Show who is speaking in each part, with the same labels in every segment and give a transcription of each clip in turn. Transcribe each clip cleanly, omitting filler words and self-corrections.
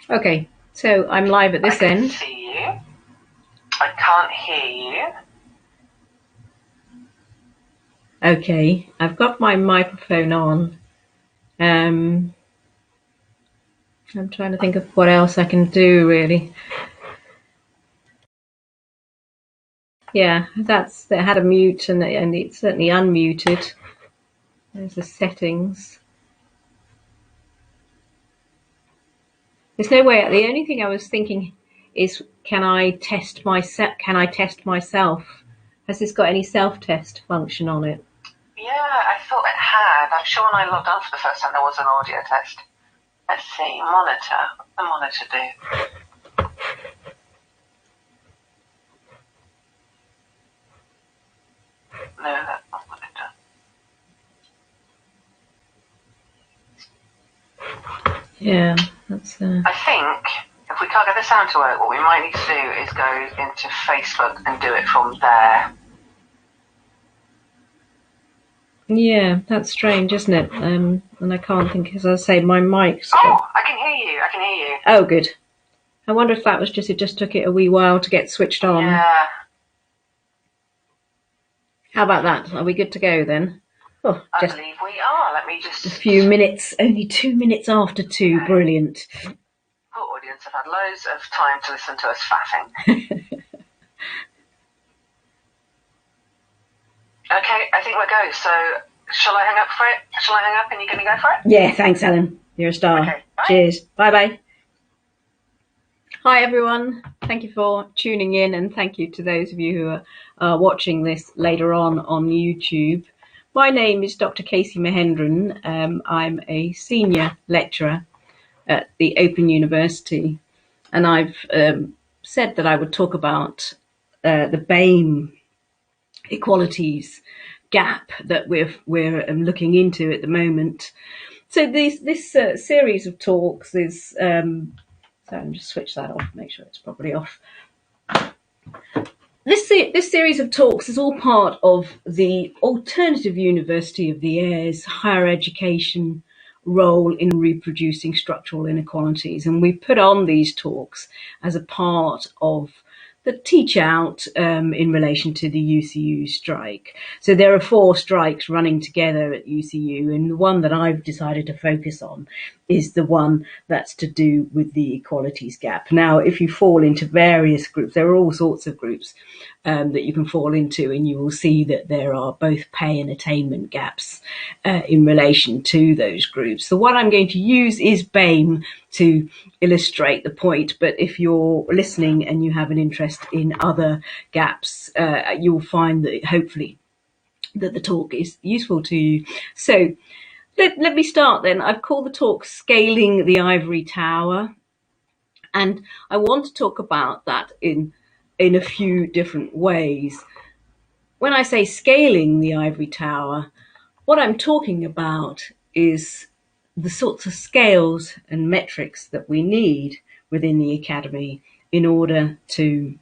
Speaker 1: Okay, so I'm live at this end.
Speaker 2: I can see you. I can't hear you.
Speaker 1: Okay, I've got my microphone on. I'm trying to think of what else I can do, really. Yeah, that had a mute, and it's certainly unmuted. There's the settings. There's no way. The only thing I was thinking is, can I test myself? Has this got any self-test function on it?
Speaker 2: Yeah, I thought it had. I'm sure when I logged on for the first time there was an audio test. Let's see, monitor. What's the monitor do? No, that's not what it does.
Speaker 1: Yeah, that's.
Speaker 2: I think if we can't get the sound to work, what we might need to do is go into Facebook and do it from there.
Speaker 1: Yeah, that's strange, isn't it? And I can't think, as I say, my mic's.
Speaker 2: Oh, I can hear you. I can hear you.
Speaker 1: Oh, good. I wonder if that was just, it just took it a wee while to get switched on.
Speaker 2: Yeah.
Speaker 1: How about that? Are we good to go then?
Speaker 2: Oh, I believe we are. Let me just...
Speaker 1: A few minutes, only 2 minutes after 2. Brilliant.
Speaker 2: Poor audience have had loads of time to listen to us faffing. Okay, I think we're go. So, shall I hang up for it? Shall I hang up and you're going to go for it?
Speaker 1: Yeah, thanks, Ellen. You're a star.
Speaker 2: Okay, bye.
Speaker 1: Cheers. Bye-bye. Hi, everyone. Thank you for tuning in, and thank you to those of you who are watching this later on YouTube. My name is Dr. Kesi Mahendran. I'm a senior lecturer at the Open University, and I've said that I would talk about the BAME equalities gap that we're looking into at the moment. So this series of talks is so I'll just switch that off, make sure it's properly off. This series of talks is all part of the Alternative University of the Air's higher education role in reproducing structural inequalities, and we put on these talks as a part of the teach out in relation to the UCU strike. So there are 4 strikes running together at UCU, and the one that I've decided to focus on is the one that's to do with the equalities gap. Now, if you fall into various groups, there are all sorts of groups that you can fall into, and you will see that there are both pay and attainment gaps in relation to those groups. So what I'm going to use is BAME to illustrate the point, but if you're listening and you have an interest in other gaps, you'll find that hopefully that the talk is useful to you. So let me start then. I've called the talk Scaling the Ivory Tower, and I want to talk about that in a few different ways. When I say scaling the ivory tower, what I'm talking about is the sorts of scales and metrics that we need within the academy in order to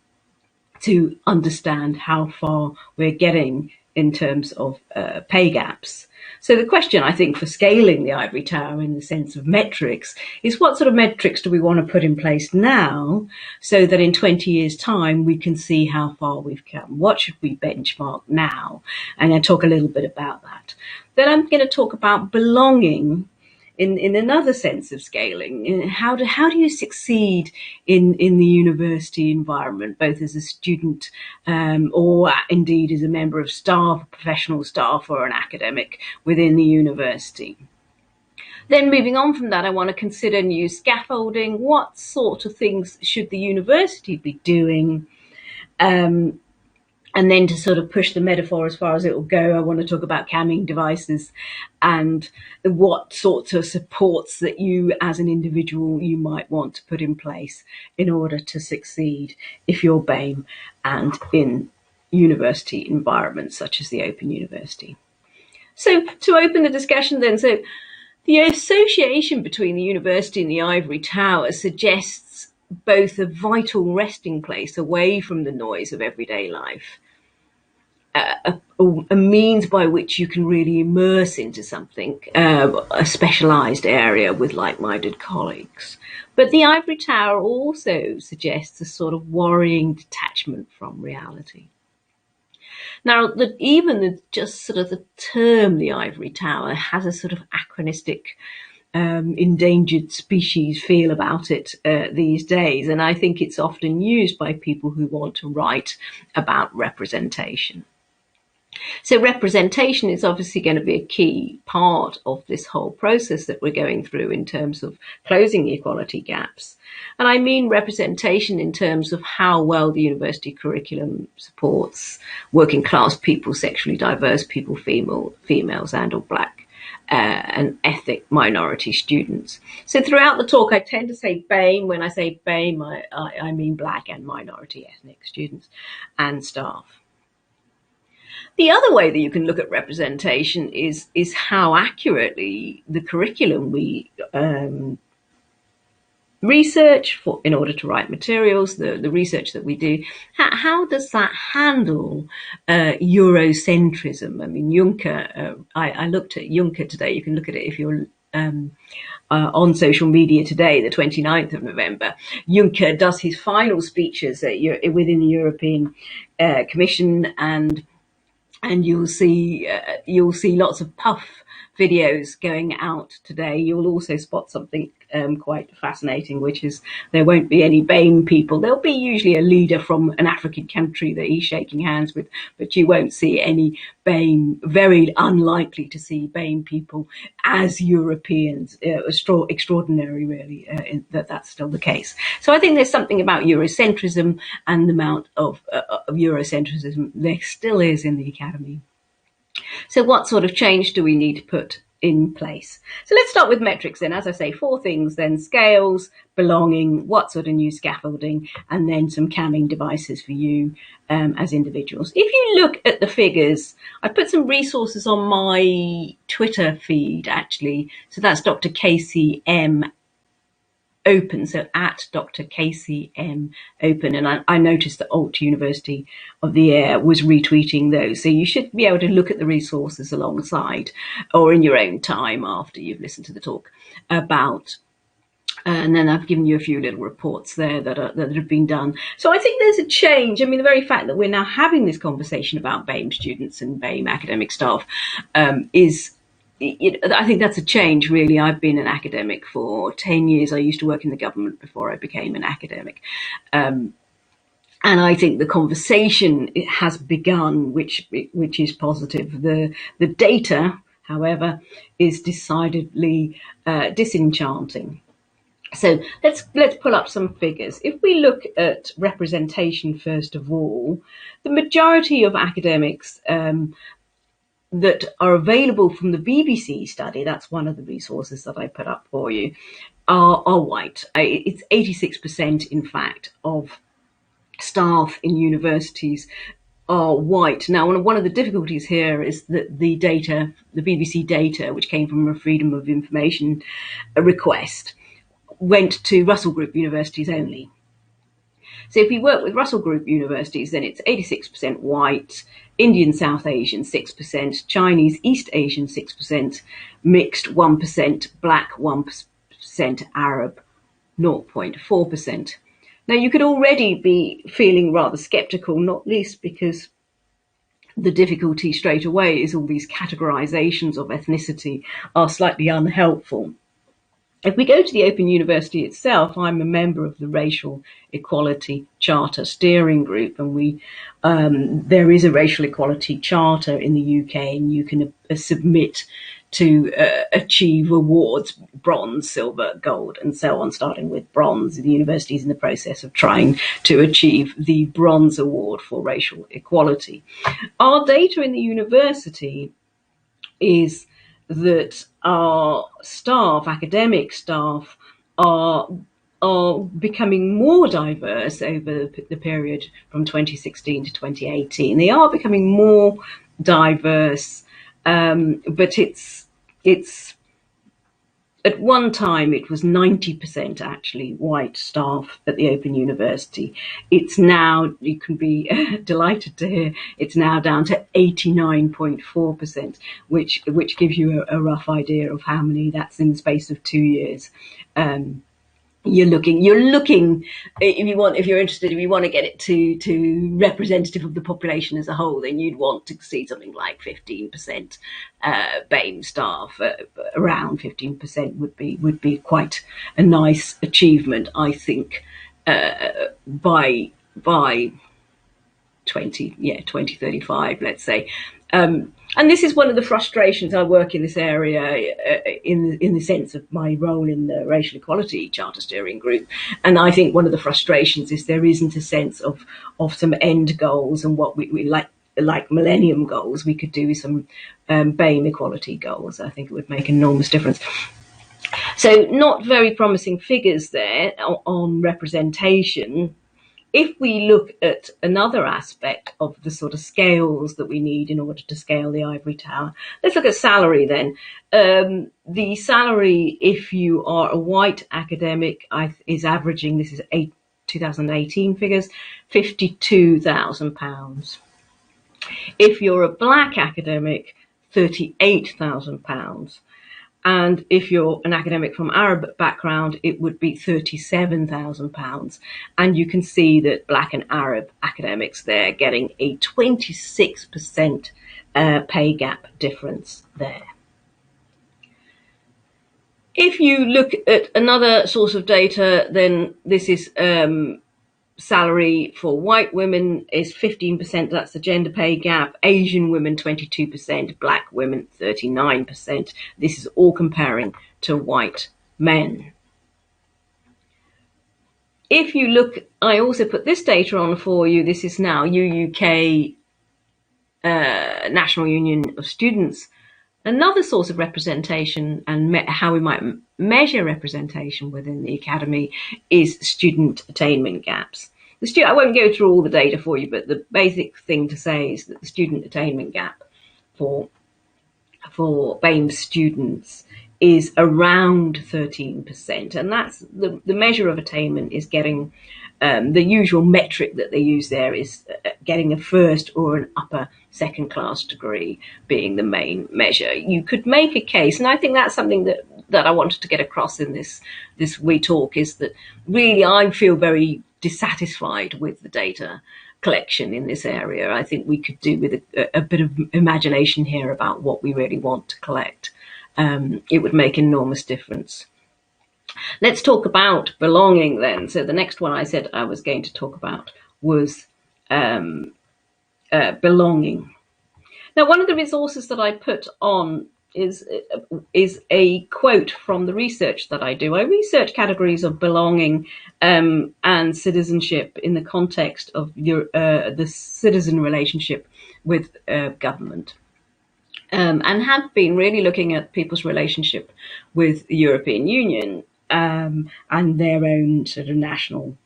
Speaker 1: understand how far we're getting in terms of pay gaps. So the question, I think, for scaling the ivory tower in the sense of metrics is, what sort of metrics do we want to put in place now so that in 20 years' time we can see how far we've come? What should we benchmark now? And I talk a little bit about that. Then I'm going to talk about belonging in another sense of scaling. How do you succeed in the university environment, both as a student or indeed as a member of staff, professional staff, or an academic within the university? Then moving on from that, I want to consider new scaffolding. What sort of things should the university be doing? And then to sort of push the metaphor as far as it will go, I want to talk about camming devices and what sorts of supports that you as an individual you might want to put in place in order to succeed if you're BAME and in university environments such as the Open University. So to open the discussion then, so the association between the university and the ivory tower suggests both a vital resting place away from the noise of everyday life a means by which you can really immerse into something, a specialised area with like-minded colleagues. But the ivory tower also suggests a sort of worrying detachment from reality. Now, just sort of the term the ivory tower has a sort of anachronistic, endangered species feel about it these days, and I think it's often used by people who want to write about representation. So representation is obviously going to be a key part of this whole process that we're going through in terms of closing the equality gaps. And I mean representation in terms of how well the university curriculum supports working class people, sexually diverse people, females and or black and ethnic minority students. So throughout the talk, I tend to say BAME. When I say BAME, I mean black and minority ethnic students and staff. The other way that you can look at representation is how accurately the curriculum we research for in order to write materials, the research that we do, how does that handle Eurocentrism? I mean, Juncker, I looked at Juncker today. You can look at it if you're on social media today, the 29th of November. Juncker does his final speeches within the European Commission, and you'll see lots of puff videos going out today. You'll also spot something quite fascinating, which is there won't be any BAME people. There'll be usually a leader from an African country that he's shaking hands with, but you won't see any BAME, very unlikely to see BAME people as Europeans. Extraordinary, really, that's still the case. So I think there's something about Eurocentrism and the amount of Eurocentrism there still is in the academy. So what sort of change do we need to put in place? So let's start with metrics then. As I say, 4 things then: scales, belonging, what sort of new scaffolding, and then some camming devices for you as individuals. If you look at the figures, I put some resources on my Twitter feed actually. So that's Dr. Kesi M. Open, so at Dr. Kesi M. Open, and I noticed that Alt University of the Air was retweeting those, so you should be able to look at the resources alongside or in your own time after you've listened to the talk about. And then I've given you a few little reports there that have been done. So I think there's a change. I mean, the very fact that we're now having this conversation about BAME students and BAME academic staff I think that's a change, really. I've been an academic for 10 years. I used to work in the government before I became an academic. And I think the conversation has begun, which is positive. The data, however, is decidedly disenchanting. So let's pull up some figures. If we look at representation, first of all, the majority of academics that are available from the BBC study, that's one of the resources that I put up for you, are white. It's 86%, in fact, of staff in universities are white. Now, one of the difficulties here is that the BBC data, which came from a Freedom of Information request, went to Russell Group universities only. So if we work with Russell Group universities, then it's 86% white, Indian South Asian 6%, Chinese East Asian 6%, mixed 1%, black 1%, Arab 0.4%. Now you could already be feeling rather sceptical, not least because the difficulty straight away is all these categorizations of ethnicity are slightly unhelpful. If we go to the Open University itself, I'm a member of the Racial Equality Charter Steering Group, and there is a Racial Equality Charter in the UK, and you can submit to achieve awards, bronze, silver, gold, and so on, starting with bronze. The university is in the process of trying to achieve the bronze award for racial equality. Our data in the university is that our staff, academic staff, are becoming more diverse over the period from 2016 to 2018. They are becoming more diverse, but it's at one time it was 90% actually white staff at the Open University. It's now, you can be delighted to hear, it's now down to 89.4%, which gives you a rough idea of how many that's in the space of 2 years. You're looking, if you're interested, if you want to get it to representative of the population as a whole, then you'd want to see something like 15% BAME staff. Around 15% would be quite a nice achievement, I think, by 2035, let's say. And this is one of the frustrations. I work in this area in the sense of my role in the Racial Equality Charter Steering Group. And I think one of the frustrations is there isn't a sense of some end goals and what we like Millennium Goals. We could do some BAME equality goals. I think it would make an enormous difference. So not very promising figures there on representation. If we look at another aspect of the sort of scales that we need in order to scale the ivory tower, let's look at salary then. The salary, if you are a white academic, is averaging, this is 2018 figures, £52,000. If you're a black academic, £38,000. And if you're an academic from Arab background, it would be £37,000. And you can see that black and Arab academics, they're getting a 26% pay gap difference there. If you look at another source of data, then this is salary for white women is 15%, that's the gender pay gap. Asian women, 22%, black women, 39%. This is all comparing to white men. If you look, I also put this data on for you. This is now UUK, National Union of Students. Another source of representation and how we might measure representation within the academy is student attainment gaps. I won't go through all the data for you, but the basic thing to say is that the student attainment gap for BAME students is around 13%. And that's the measure of attainment is getting, the usual metric that they use there is getting a first or an upper second class degree being the main measure. You could make a case, and I think that's something that I wanted to get across in this wee talk, is that really I feel very dissatisfied with the data collection in this area. I think we could do with a bit of imagination here about what we really want to collect. It would make an enormous difference. Let's talk about belonging then. So the next one I said I was going to talk about was belonging. Now, one of the resources that I put on is a quote from the research that I do. I research categories of belonging and citizenship in the context of the citizen relationship with government. And have been really looking at people's relationship with the European Union and their own sort of national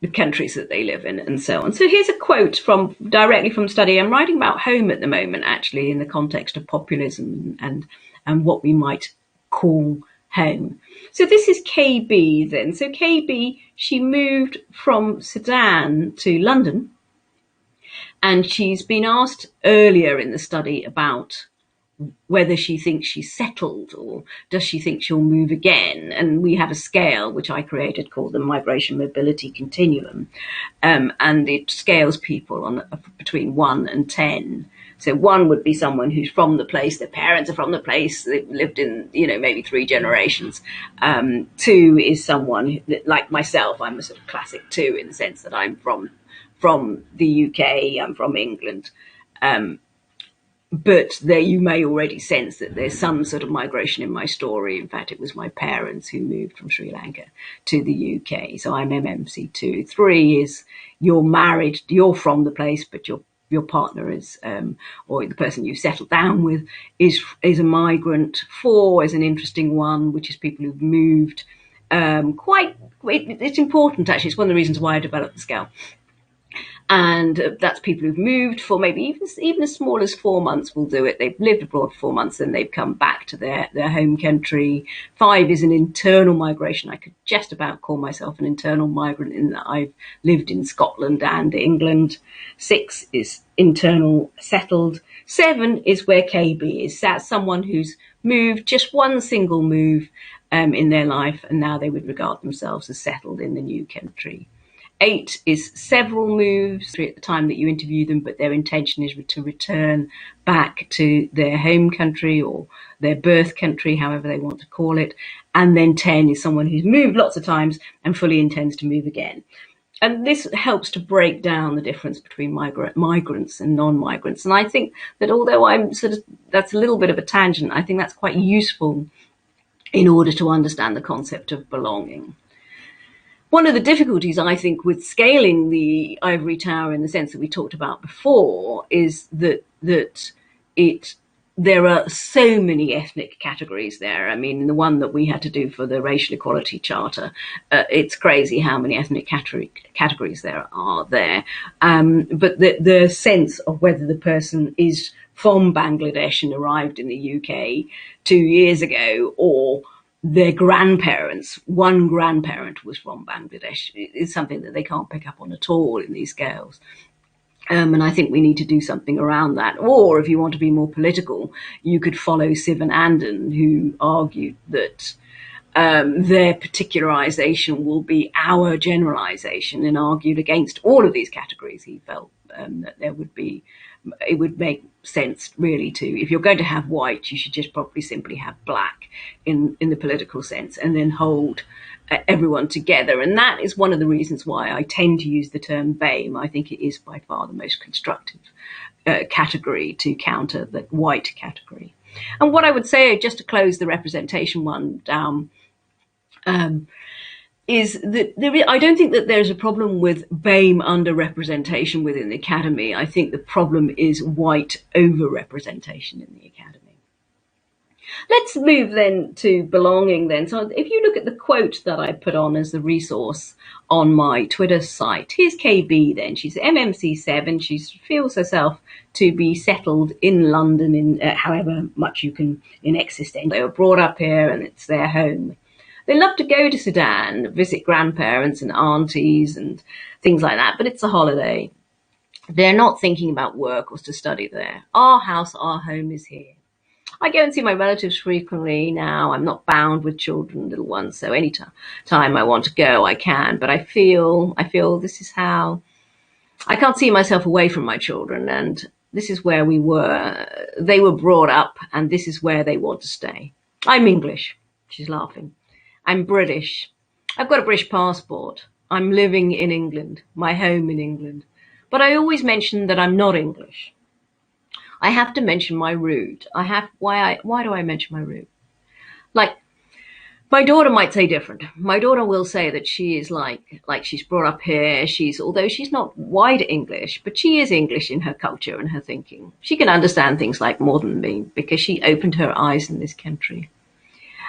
Speaker 1: the countries that they live in and so on. So here's a quote directly from study. I'm writing about home at the moment, actually, in the context of populism and what we might call home. So this is KB then. So KB, she moved from Sudan to London, and she's been asked earlier in the study about whether she thinks she's settled or does she think she'll move again. And we have a scale which I created called the Migration Mobility Continuum, and it scales people on between 1 and 10. So 1 would be someone who's from the place, their parents are from the place, they've lived in, maybe 3 generations. 2 is someone like myself. I'm a sort of classic 2 in the sense that I'm from the UK, I'm from England. But there you may already sense that there's some sort of migration in my story. In fact, it was my parents who moved from Sri Lanka to the UK. So I'm MMC2. 3 is you're married, you're from the place, but your partner is, or the person you settled down with is a migrant. 4 is an interesting one, which is people who've moved. It's important, actually. It's one of the reasons why I developed the scale. And that's people who've moved for maybe even as small as 4 months will do it. They've lived abroad for 4 months and they've come back to their home country. 5 is an internal migration. I could just about call myself an internal migrant in that I've lived in Scotland and England. 6 is internal settled. 7 is where KB is. That's someone who's moved, just one single move in their life, and now they would regard themselves as settled in the new country. 8 is several moves at the time that you interview them, but their intention is to return back to their home country or their birth country, however they want to call it. And then 10 is someone who's moved lots of times and fully intends to move again. And this helps to break down the difference between migrants and non-migrants. And I think that although that's a little bit of a tangent, I think that's quite useful in order to understand the concept of belonging. One of the difficulties, I think, with scaling the ivory tower in the sense that we talked about before is that there are so many ethnic categories there. I mean, the one that we had to do for the Racial Equality Charter, it's crazy how many ethnic categories there are there. But the sense of whether the person is from Bangladesh and arrived in the UK 2 years ago, or their grandparents, one grandparent was from Bangladesh, is something that they can't pick up on at all in these scales. And I think we need to do something around that. Or if you want to be more political, you could follow Sivan Anden, who argued that their particularization will be our generalization, and argued against all of these categories. He felt that it would make sense really to, if you're going to have white, you should just probably simply have black in the political sense, and then hold everyone together. And that is one of the reasons why I tend to use the term BAME. I think it is by far the most constructive category to counter the white category. And what I would say, just to close the representation one down, is that I don't think that there's a problem with BAME underrepresentation within the academy. I think the problem is white overrepresentation in the academy. Let's move then to belonging then. So if you look at the quote that I put on as the resource on my Twitter site, here's KB then. She's MMC7. She feels herself to be settled in London in however much you can in existence. They were brought up here and it's their home. They love to go to Sudan, visit grandparents and aunties and things like that, but it's a holiday. They're not thinking about work or to study there. Our house, our home is here. I go and see my relatives frequently now. I'm not bound with children, little ones, so any time I want to go, I can. But I feel this is how I can't see myself away from my children, and this is where we were. They were brought up, and this is where they want to stay. I'm English. She's laughing. I'm British. I've got a British passport. I'm living in England, my home in England. But I always mention that I'm not English. I have to mention my root. Why do I mention my root? Like, my daughter might say different. My daughter will say that she is like she's brought up here. Although she's not white English, but she is English in her culture and her thinking. She can understand things like more than me because she opened her eyes in this country.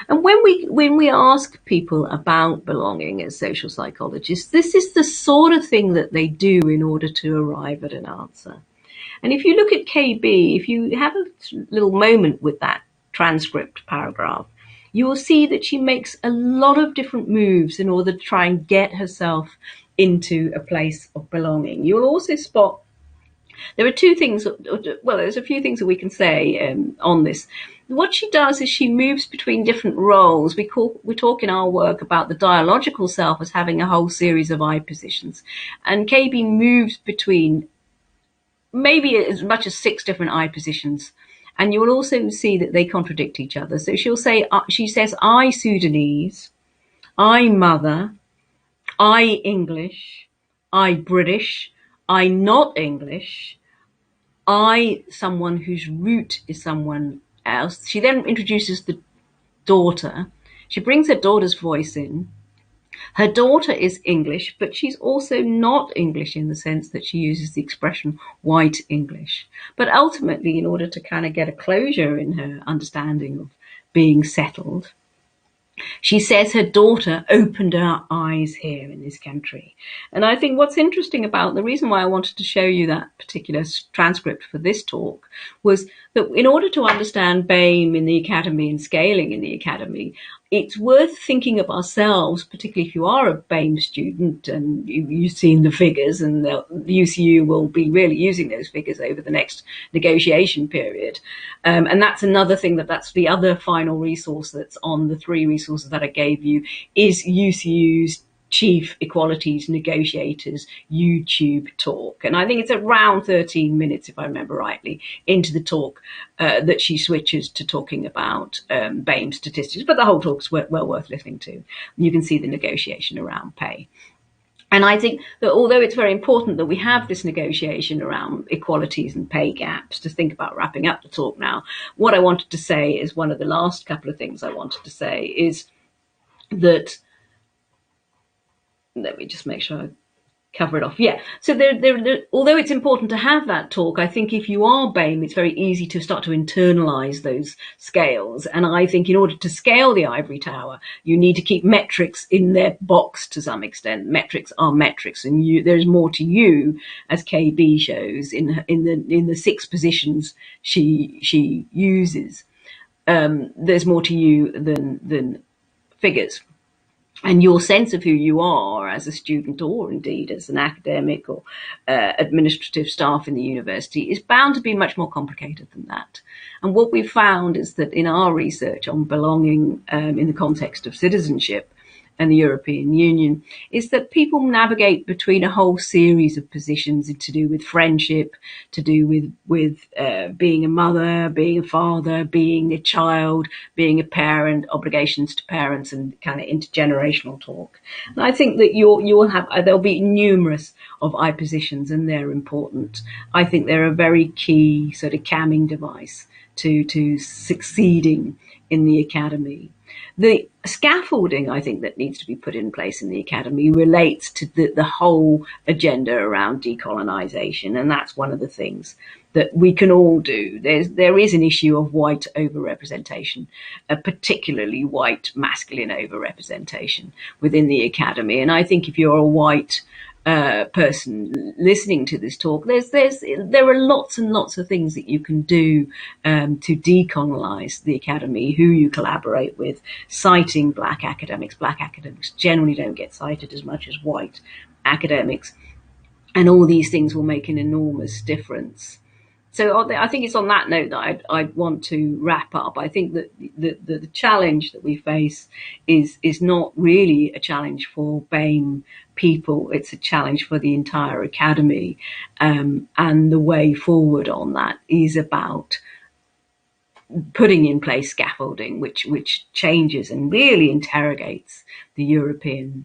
Speaker 1: And when we ask people about belonging as social psychologists, this is the sort of thing that they do in order to arrive at an answer. And if you look at KB, if you have a little moment with that transcript paragraph, you will see that she makes a lot of different moves in order to try and get herself into a place of belonging. You'll also spot there are two things, well, there's a few things that we can say on this. What she does is she moves between different roles. We talk in our work about the dialogical self as having a whole series of I positions. And KB moves between maybe as much as 6 different I positions. And you will also see that they contradict each other. So she says, I Sudanese, I mother, I English, I British, I not English, I someone whose root is someone else. She then introduces the daughter. She brings her daughter's voice in. Her daughter is English, but she's also not English in the sense that she uses the expression white English. But ultimately, in order to kind of get a closure in her understanding of being settled, She says her daughter opened her eyes here in this country. And I think what's interesting about the reason why I wanted to show you that particular transcript for this talk was that in order to understand BAME in the academy and scaling in the academy, it's worth thinking of ourselves, particularly if you are a BAME student and you've seen the figures, and the UCU will be really using those figures over the next negotiation period. And that's another thing that's the other final resource that's on the three resources that I gave you is UCU's Chief Equalities Negotiators YouTube talk. And I think it's around 13 minutes, if I remember rightly, into the talk that she switches to talking about BAME statistics. But the whole talk's well worth listening to. You can see the negotiation around pay. And I think that although it's very important that we have this negotiation around equalities and pay gaps, to think about wrapping up the talk now, what I wanted to say is one of the last couple of things I wanted to say is that, let me just make sure I cover it off. Yeah. So although it's important to have that talk, I think if you are BAME, it's very easy to start to internalize those scales. And I think in order to scale the ivory tower, you need to keep metrics in their box to some extent. Metrics are metrics, and there's more to you, as KB shows in the 6 positions she uses. There's more to you than figures. And your sense of who you are as a student, or indeed as an academic or administrative staff in the university, is bound to be much more complicated than that. And what we've found is that in our research on belonging in the context of citizenship and the European Union, is that people navigate between a whole series of positions to do with friendship, to do with being a mother, being a father, being a child, being a parent, obligations to parents, and kind of intergenerational talk. And I think that you will have, there'll be numerous of I positions, and they're important. I think they're a very key sort of camming device to succeeding in the academy. The scaffolding, I think, that needs to be put in place in the academy relates to the whole agenda around decolonisation, and that's one of the things that we can all do. There is an issue of white overrepresentation, particularly white masculine overrepresentation within the academy. And I think if you're a white person listening to this talk, there are lots and lots of things that you can do to decolonize the academy, who you collaborate with, citing black academics. Black academics generally don't get cited as much as white academics, and all these things will make an enormous difference. So I think it's on that note that I'd want to wrap up. I think that the challenge that we face is not really a challenge for BAME people. It's a challenge for the entire academy. And the way forward on that is about putting in place scaffolding, which changes and really interrogates the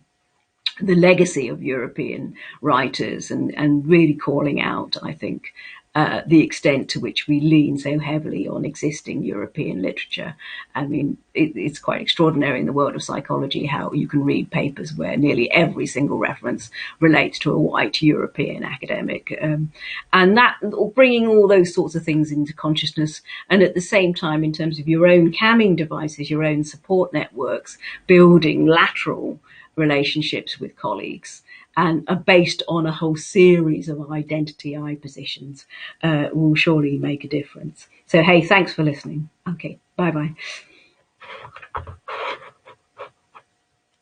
Speaker 1: legacy of European writers, and really calling out, I think, the extent to which we lean so heavily on existing European literature. I mean, it's quite extraordinary in the world of psychology how you can read papers where nearly every single reference relates to a white European academic. And that, bringing all those sorts of things into consciousness, and at the same time, in terms of your own camming devices, your own support networks, building lateral relationships with colleagues, and are based on a whole series of identity I positions, will surely make a difference. So, hey, thanks for listening. Okay, bye-bye.